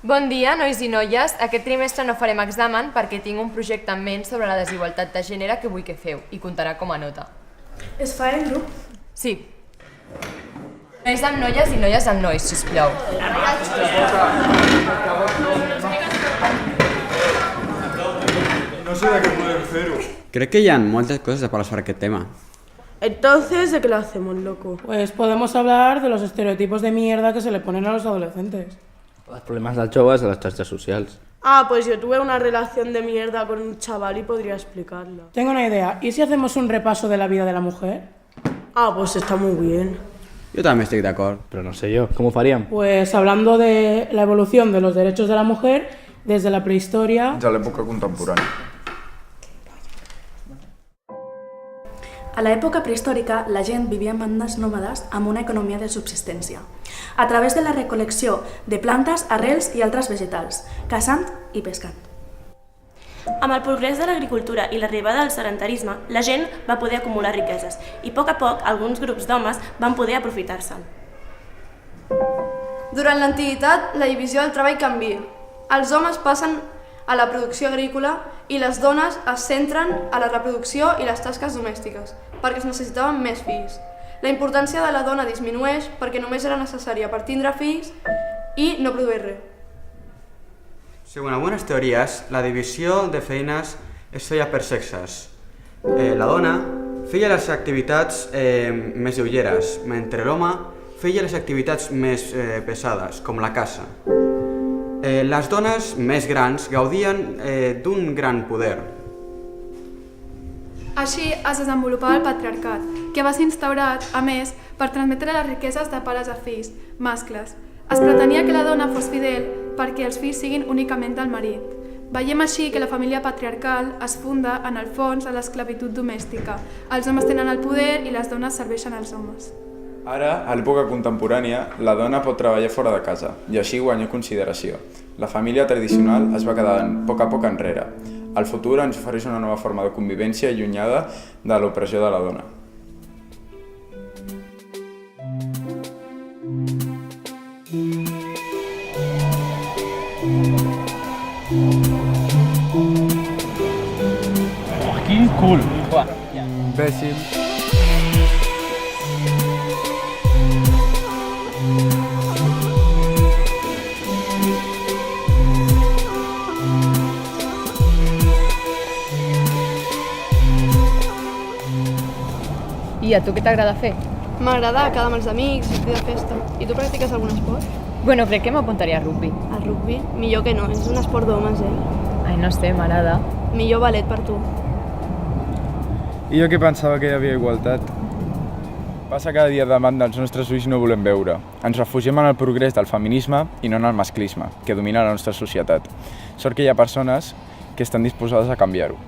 Bon dia, nois i noies. Aquest trimestre no farem examen perquè tinc un projecte en ment sobre la desigualtat de gènere que vull que feu i comptarà com a nota. Es fa en grup? Sí. Nois amb noies i noies amb nois, sisplau. No sé de qué poder fer-ho. Crec que hi ha moltes coses a parlar sobre aquest tema. Entonces, ¿de qué lo hacemos, loco? Pues podemos hablar de los estereotipos de mierda que se le ponen a los adolescentes. Els problemes dels joves a les xarxes socials. Ah, pues yo tuve una relación de mierda con un chaval y podría explicarla. Tengo una idea. ¿Y si hacemos un repaso de la vida de la mujer? Ah, pues está muy bien. Jo també estic d'acord. Però no sé jo, com ho faríem? Pues hablando de la evolución de los derechos de la mujer desde la prehistoria. Ja l'època contemporània. A l'època prehistòrica, la gent vivia en bandes nòmades amb una economia de subsistència, a través de la recol·lecció de plantes, arrels i altres vegetals, caçant i pescant. Amb el progrés de l'agricultura i l'arribada del sedentarisme, la gent va poder acumular riqueses i a poc alguns grups d'homes van poder aprofitar-se'n. Durant l'antiguitat, la divisió del treball canvia. Els homes passen a la producció agrícola i les dones es centren a la reproducció i les tasques domèstiques, perquè es necessitaven més fills. La importància de la dona disminueix perquè només era necessària per tindre fills i no produir res. Según algunes teories, la divisió de feines es feia per sexes. La dona feia les activitats més lleugeres, mentre l'home feia les activitats més pesades, com la caça. Les dones més grans gaudien d'un gran poder. Així es desenvolupava el patriarcat, que va ser instaurat, a més, per transmetre les riqueses de pares a fills, mascles. Es pretenia que la dona fos fidel perquè els fills siguin únicament del marit. Veiem així que la família patriarcal es funda, en el fons, a l'esclavitud domèstica. Els homes tenen el poder i les dones serveixen als homes. Ara, a l'època contemporània, la dona pot treballar fora de casa i així guanyar consideració. La família tradicional es va quedant a poc enrere. El futur ens ofereix una nova forma de convivència allunyada de l'opressió de la dona. Quin cul! Imbècil. I a tu què t'agrada fer? M'agrada quedar amb els amics, sortir de festa. I tu practiques algun esport? Bueno, crec que m'apuntaria a rugby. El rugby? Millor que no, és un esport d'homes, Ai, no sé, m'agrada. Millor ballet per tu. I jo que pensava que hi havia igualtat. Passa cada dia davant dels nostres ulls no volem veure. Ens refugiem en el progrés del feminisme i no en el masclisme, que domina la nostra societat. Sort que hi ha persones que estan disposades a canviar-ho.